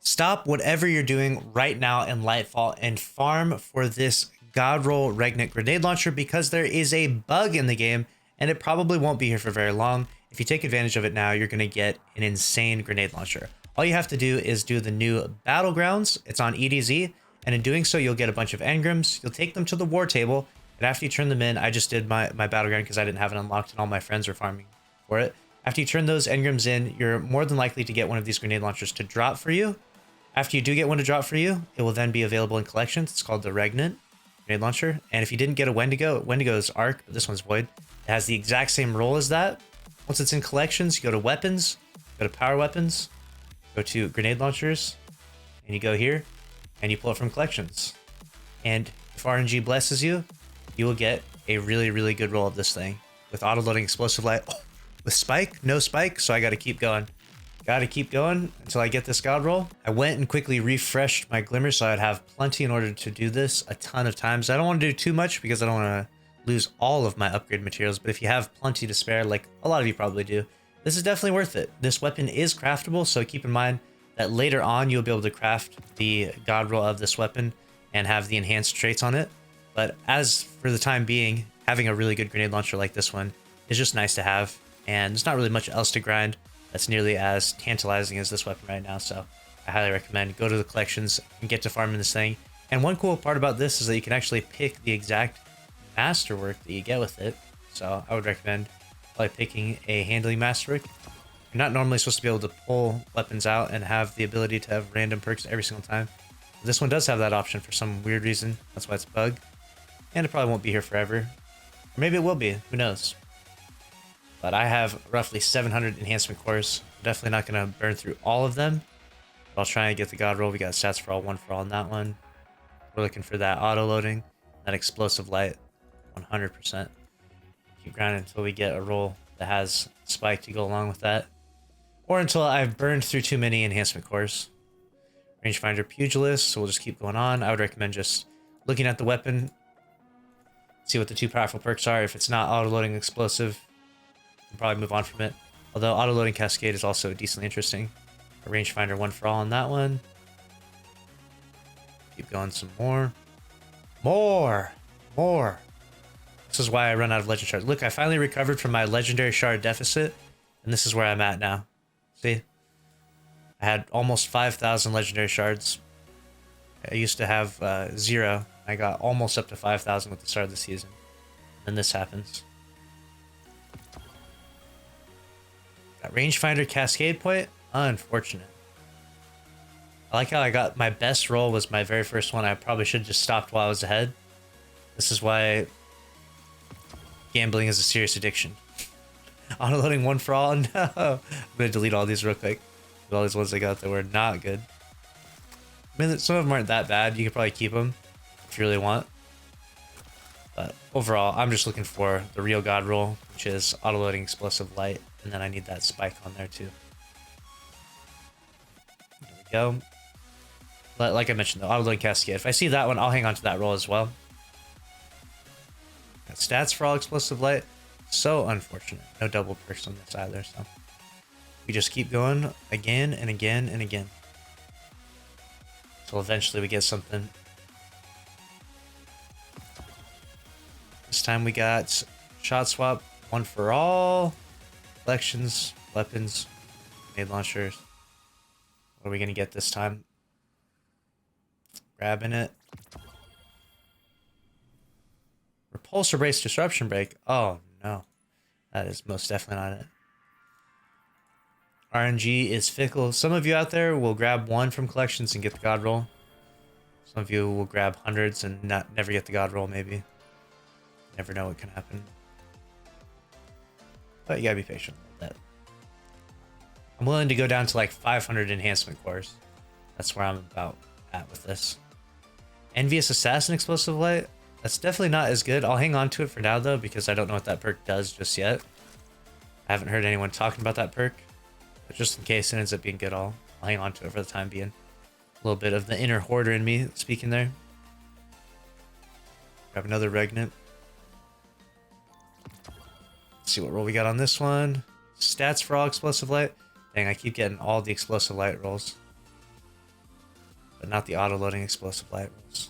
Stop whatever you're doing right now in Lightfall and farm for this godroll Regnant grenade launcher because there is a bug in the game and it probably won't be here for very long. If you take advantage of it now, you're going to get an insane grenade launcher. All you have to do is do the new battlegrounds. It's on EDZ, and in doing so, you'll get a bunch of engrams. You'll take them to the war table, and after you turn them in, I just did my battleground because I didn't have it unlocked and all my friends were farming for it. After you turn those engrams in, you're more than likely to get one of these grenade launchers to drop for you. After you do get one to drop for you, it will then be available in collections. It's called the Regnant grenade launcher. And if you didn't get a Wendigo is Arc, but this one's Void. It has the exact same role as that. Once it's in collections, you go to weapons, go to power weapons, go to grenade launchers, and you go here, and you pull it from collections. And if RNG blesses you, you will get a really, really good roll of this thing. With auto-loading explosive light, with spike, no spike, so I gotta keep going. Gotta keep going until I get this god roll. I went and quickly refreshed my glimmer so I'd have plenty in order to do this a ton of times. I don't want to do too much because I don't want to lose all of my upgrade materials, but if you have plenty to spare, like a lot of you probably do, this is definitely worth it. This weapon is craftable, so keep in mind that later on you'll be able to craft the god roll of this weapon and have the enhanced traits on it. But as for the time being, having a really good grenade launcher like this one is just nice to have, and there's not really much else to grind that's nearly as tantalizing as this weapon right now, so I highly recommend go to the collections and get to farming this thing. And one cool part about this is that you can actually pick the exact masterwork that you get with it, so I would recommend probably picking a handling masterwork. You're not normally supposed to be able to pull weapons out and have the ability to have random perks every single time. This one does have that option for some weird reason, that's why it's a bug, and it probably won't be here forever. Or maybe it will be, who knows. But I have roughly 700 enhancement cores. I'm definitely not going to burn through all of them. But I'll try and get the god roll. We got stats for all, one for all in that one. We're looking for that auto loading, that explosive light, 100%. Keep grinding until we get a roll that has spike to go along with that. Or until I've burned through too many enhancement cores. Rangefinder Pugilist, so we'll just keep going on. I would recommend just looking at the weapon, see what the two powerful perks are. If it's not auto loading explosive, probably move on from it. Although auto-loading Cascade is also decently interesting. A rangefinder one for all on that one. Keep going some more. More! This is why I run out of legend shards. Look, I finally recovered from my legendary shard deficit, and this is where I'm at now. See? I had almost 5,000 legendary shards. I used to have 0. I got almost up to 5,000 with the start of the season. And this happens. That rangefinder Cascade point, unfortunate. I like how I got my best roll was my very first one. I probably should have just stopped while I was ahead. This is why gambling is a serious addiction. Auto-loading one for all? No. I'm going to delete all these real quick. All these ones I got that were not good. I mean, some of them aren't that bad. You could probably keep them if you really want. But overall, I'm just looking for the real god roll, which is auto-loading explosive light. And then I need that spike on there too. There we go. But like I mentioned, the auto-loading Cascade. If I see that one, I'll hang on to that roll as well. Got stats for all explosive light. So unfortunate. No double perks on this either, so we just keep going again and again and again. Until eventually we get something. This time we got shot swap, one for all. Collections, weapons, grenade launchers. What are we gonna get this time? Grabbing it. Repulsor brace, disruption break. Oh no, that is most definitely not it. RNG is fickle. Some of you out there will grab one from collections and get the god roll. Some of you will grab hundreds and never get the god roll. Maybe. Never know what can happen. But you gotta be patient with that. I'm willing to go down to like 500 enhancement cores. That's where I'm about at with this. Envious Assassin Explosive Light. That's definitely not as good. I'll hang on to it for now though, because I don't know what that perk does just yet. I haven't heard anyone talking about that perk. But just in case it ends up being good, I'll hang on to it for the time being. A little bit of the inner hoarder in me speaking there. Grab another Regnant. Let's see what roll we got on this one. Stats for all explosive light. Dang, I keep getting all the explosive light rolls. not the auto-loading explosive light rules.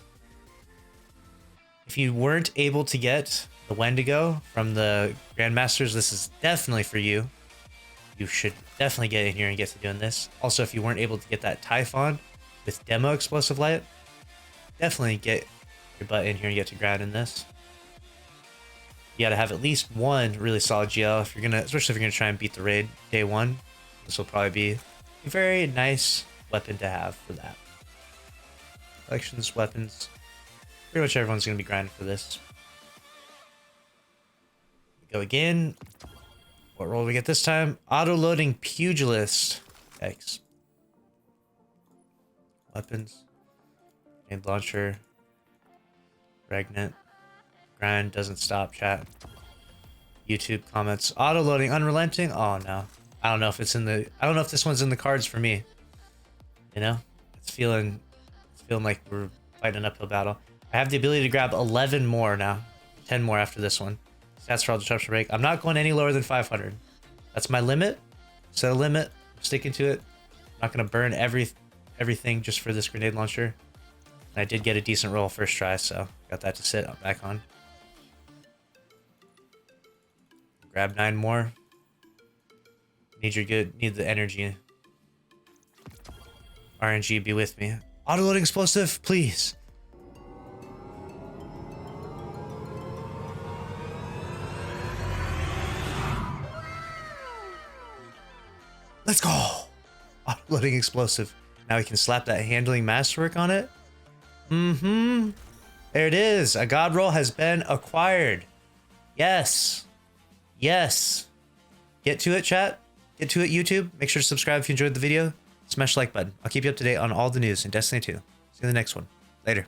If you weren't able to get the Wendigo from the Grandmasters, this is definitely for you. You should definitely get in here and get to doing this. Also, if you weren't able to get that Typhon with demo explosive light, definitely get your butt in here and get to grind in this. You gotta have at least one really solid GL if you're gonna, especially if you're gonna try and beat the raid day one. This will probably be a very nice weapon to have for that. Collections, weapons. Pretty much everyone's gonna be grinding for this. Go again. What roll do we get this time? Auto-loading Pugilist. Yikes. Weapons. Grenade launcher. Regnant. Grind doesn't stop, chat. YouTube comments. Auto-loading Unrelenting. Oh no. I don't know if it's in the, I don't know if this one's in the cards for me. You know? It's feeling like we're fighting an uphill battle. I have the ability to grab 11 more now. 10 more after this one. Stats for all disruption break. I'm not going any lower than 500. That's my limit. Set a limit. I'm sticking to it. I'm not going to burn everything just for this grenade launcher. And I did get a decent roll first try, so got that to sit back on. Grab 9 more. Need the energy. RNG, be with me. Auto-loading explosive, please. Let's go. Auto-loading explosive. Now we can slap that handling masterwork on it. There it is. A god roll has been acquired. Yes. Yes. Get to it, chat. Get to it, YouTube. Make sure to subscribe if you enjoyed the video. Smash the like button. I'll keep you up to date on all the news in Destiny 2. See you in the next one. Later.